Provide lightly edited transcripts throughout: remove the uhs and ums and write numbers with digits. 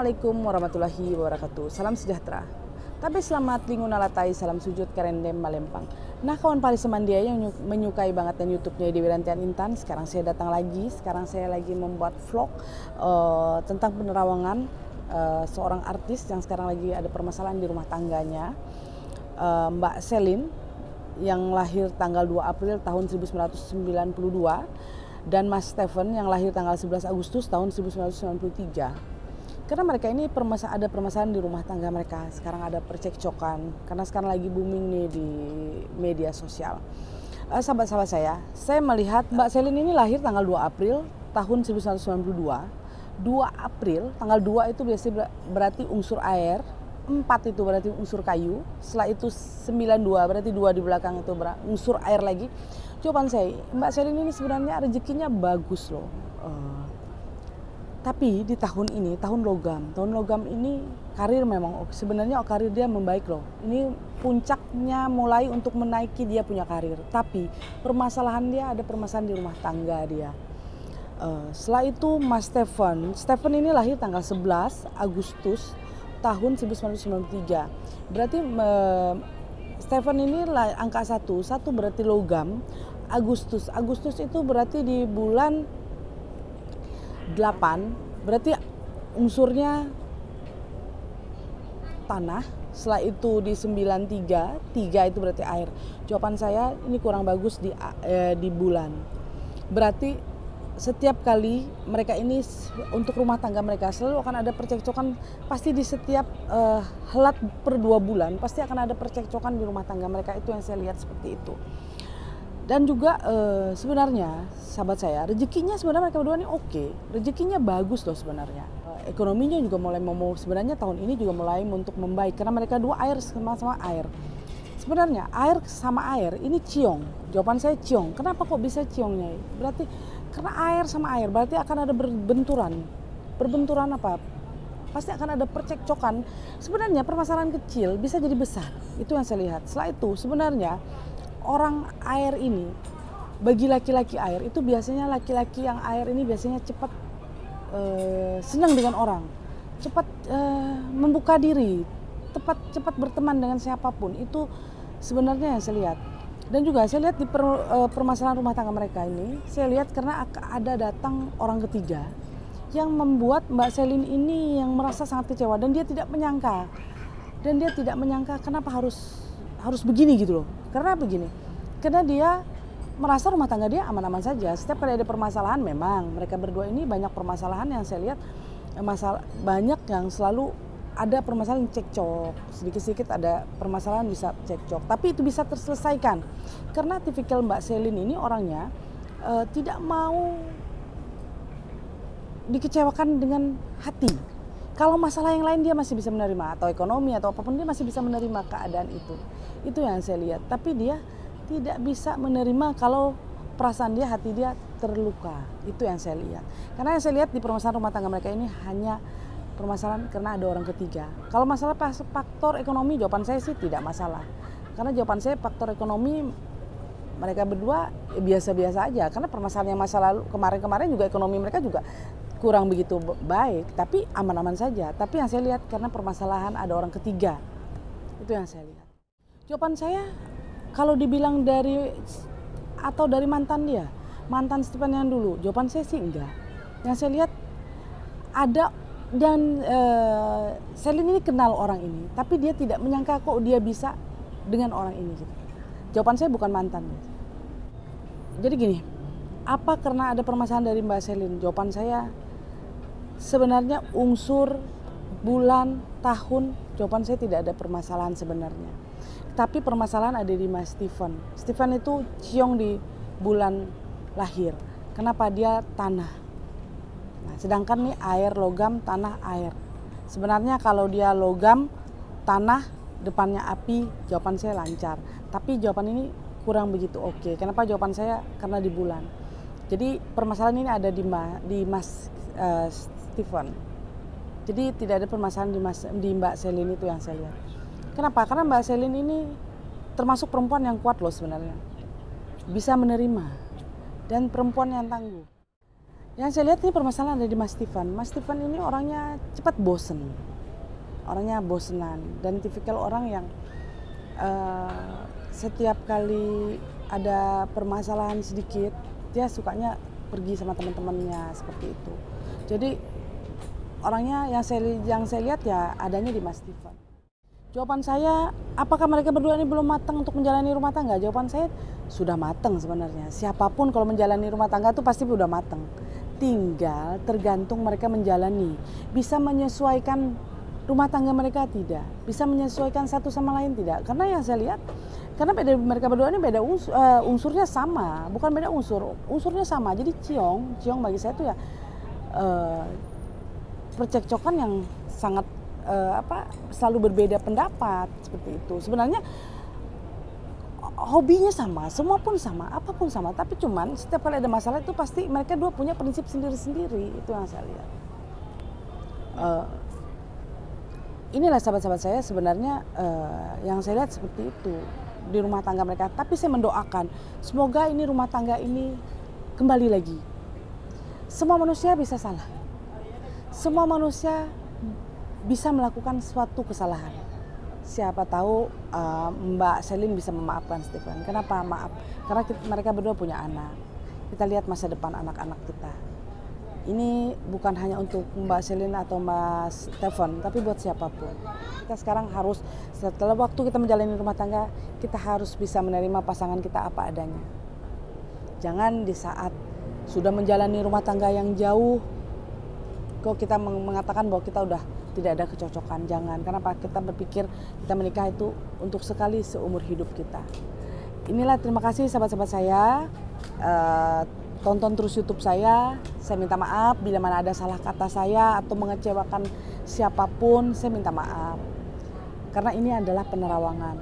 Assalamualaikum warahmatullahi wabarakatuh. Salam sejahtera. Tapi selamat linguna latai, salam sujud kerendem malempang. Nah kawan pari semandia yang menyukai banget dan YouTube-nya di Wirantian Intan, sekarang saya datang lagi. Sekarang saya lagi membuat vlog tentang penerawangan seorang artis yang sekarang lagi ada permasalahan di rumah tangganya, Mbak Selin, yang lahir tanggal 2 April tahun 1992, dan Mas Stephen yang lahir tanggal 11 Agustus tahun 1993. Karena mereka ini ada permasalahan di rumah tangga mereka. Sekarang ada percekcokan karena sekarang lagi booming nih di media sosial. Sahabat-sahabat saya melihat Mbak Selin ini lahir tanggal 2 April tahun 1992. 2 April, tanggal 2 itu biasanya berarti unsur air, 4 itu berarti unsur kayu, setelah itu 92 berarti 2 di belakang itu unsur air lagi. Jawaban saya, Mbak Selin ini sebenarnya rezekinya bagus loh. Tapi di tahun ini, tahun logam ini karir memang sebenarnya karir dia membaik loh. Ini puncaknya mulai untuk menaiki dia punya karir. Tapi permasalahan dia ada permasalahan di rumah tangga dia. Setelah itu Mas Stephen ini lahir tanggal 11 Agustus tahun 1993. Berarti Stephen ini angka 1 berarti logam. Agustus itu berarti di bulan 8, berarti unsurnya tanah. Setelah itu di 93, 3 itu berarti air. Jawaban saya ini kurang bagus di bulan. Berarti setiap kali mereka ini untuk rumah tangga mereka selalu akan ada percekcokan, pasti di setiap helat per 2 bulan pasti akan ada percekcokan di rumah tangga mereka. Itu yang saya lihat seperti itu. Dan juga sebenarnya sahabat saya, rezekinya sebenarnya mereka berdua ini oke. Rezekinya bagus loh sebenarnya. Ekonominya juga mulai sebenarnya tahun ini juga mulai untuk membaik karena mereka dua air sama-sama air. Sebenarnya air sama air ini ciong. Jawaban saya ciong. Kenapa kok bisa ciongnya? Berarti karena air sama air berarti akan ada berbenturan. Berbenturan apa? Pasti akan ada percekcokan. Sebenarnya permasalahan kecil bisa jadi besar. Itu yang saya lihat. Setelah itu sebenarnya orang air ini, bagi laki-laki air itu biasanya laki-laki yang air ini biasanya cepat senang dengan orang, cepat membuka diri, cepat berteman dengan siapapun. Itu sebenarnya yang saya lihat. Dan juga saya lihat di permasalahan rumah tangga mereka ini, saya lihat karena ada datang orang ketiga yang membuat Mbak Selin ini yang merasa sangat kecewa dan dia tidak menyangka. Kenapa harus begini gitu loh. Karena begini, karena dia merasa rumah tangga dia aman-aman saja. Setiap kali ada permasalahan, memang mereka berdua ini banyak permasalahan yang saya lihat, banyak yang selalu ada permasalahan cekcok, sedikit-sedikit ada permasalahan bisa cekcok, tapi itu bisa terselesaikan karena tipikal Mbak Selin ini orangnya tidak mau dikecewakan dengan hati. Kalau masalah yang lain dia masih bisa menerima, atau ekonomi atau apapun dia masih bisa menerima keadaan itu. Itu yang saya lihat. Tapi dia tidak bisa menerima kalau perasaan dia, hati dia terluka. Itu yang saya lihat. Karena yang saya lihat di permasalahan rumah tangga mereka ini hanya permasalahan karena ada orang ketiga. Kalau masalah faktor ekonomi, jawaban saya sih tidak masalah. Karena jawaban saya faktor ekonomi mereka berdua biasa-biasa aja. Karena permasalahan yang masa lalu kemarin-kemarin juga ekonomi mereka juga kurang begitu baik, tapi aman-aman saja. Tapi yang saya lihat karena permasalahan ada orang ketiga. Itu yang saya lihat. Jawaban saya kalau dibilang dari mantan dia, mantan Stephen yang dulu, jawaban saya sih enggak. Yang saya lihat ada dan Selin ini kenal orang ini, tapi dia tidak menyangka kok dia bisa dengan orang ini gitu. Jawaban saya bukan mantan. Jadi gini, apa karena ada permasalahan dari Mbak Selin? Jawaban saya sebenarnya unsur, bulan, tahun, jawaban saya tidak ada permasalahan sebenarnya. Tapi permasalahan ada di Mas Stephen. Stephen itu ciong di bulan lahir. Kenapa? Dia tanah. Nah, sedangkan nih air, logam, tanah, air. Sebenarnya kalau dia logam, tanah, depannya api, jawaban saya lancar. Tapi jawaban ini kurang begitu oke. Kenapa jawaban saya? Karena di bulan. Jadi permasalahan ini ada di Mas Stephen. Jadi tidak ada permasalahan di Mbak Selin itu yang saya lihat. Kenapa? Karena Mbak Selin ini termasuk perempuan yang kuat loh sebenarnya. Bisa menerima dan perempuan yang tangguh. Yang saya lihat ini permasalahan ada di Mas Stefan. Mas Stefan ini orangnya cepat bosen, orangnya bosenan, dan tipikal orang yang setiap kali ada permasalahan sedikit, dia sukanya pergi sama teman-temannya seperti itu. Jadi orangnya yang saya lihat ya adanya di Mas Stefan. Jawaban saya, apakah mereka berdua ini belum matang untuk menjalani rumah tangga? Jawaban saya sudah matang sebenarnya. Siapapun kalau menjalani rumah tangga itu pasti sudah matang. Tinggal tergantung mereka menjalani. Bisa menyesuaikan rumah tangga mereka tidak. Bisa menyesuaikan satu sama lain tidak. Karena yang saya lihat, karena mereka berdua ini beda unsurnya sama. Bukan beda unsur, unsurnya sama. Jadi ciong bagi saya itu ya percekcokan yang sangat selalu berbeda pendapat seperti itu. Sebenarnya hobinya sama, semua pun sama, apapun sama. Tapi cuman setiap kali ada masalah itu pasti mereka dua punya prinsip sendiri-sendiri. Itu yang saya lihat. Inilah sahabat-sahabat saya sebenarnya yang saya lihat seperti itu di rumah tangga mereka. Tapi saya mendoakan semoga ini rumah tangga ini kembali lagi. Semua manusia bisa salah. Semua manusia bisa melakukan suatu kesalahan. Siapa tahu Mbak Selin bisa memaafkan Stefan. Kenapa maaf? Karena mereka berdua punya anak. Kita lihat masa depan anak-anak kita. Ini bukan hanya untuk Mbak Selin atau Mas Stefan, tapi buat siapapun. Kita sekarang harus, setelah waktu kita menjalani rumah tangga, kita harus bisa menerima pasangan kita apa adanya. Jangan di saat sudah menjalani rumah tangga yang jauh, kok kita mengatakan bahwa kita udah tidak ada kecocokan. Jangan, kenapa? Kita berpikir kita menikah itu untuk sekali seumur hidup kita. Inilah, terima kasih sahabat-sahabat saya. Tonton terus YouTube saya. Saya minta maaf bila mana ada salah kata saya atau mengecewakan siapapun, saya minta maaf. Karena ini adalah penerawangan.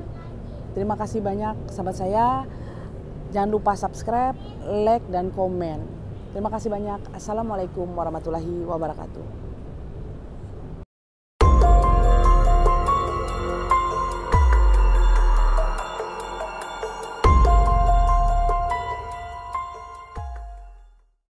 Terima kasih banyak sahabat saya. Jangan lupa subscribe, like, dan komen. Terima kasih banyak. Assalamualaikum warahmatullahi wabarakatuh.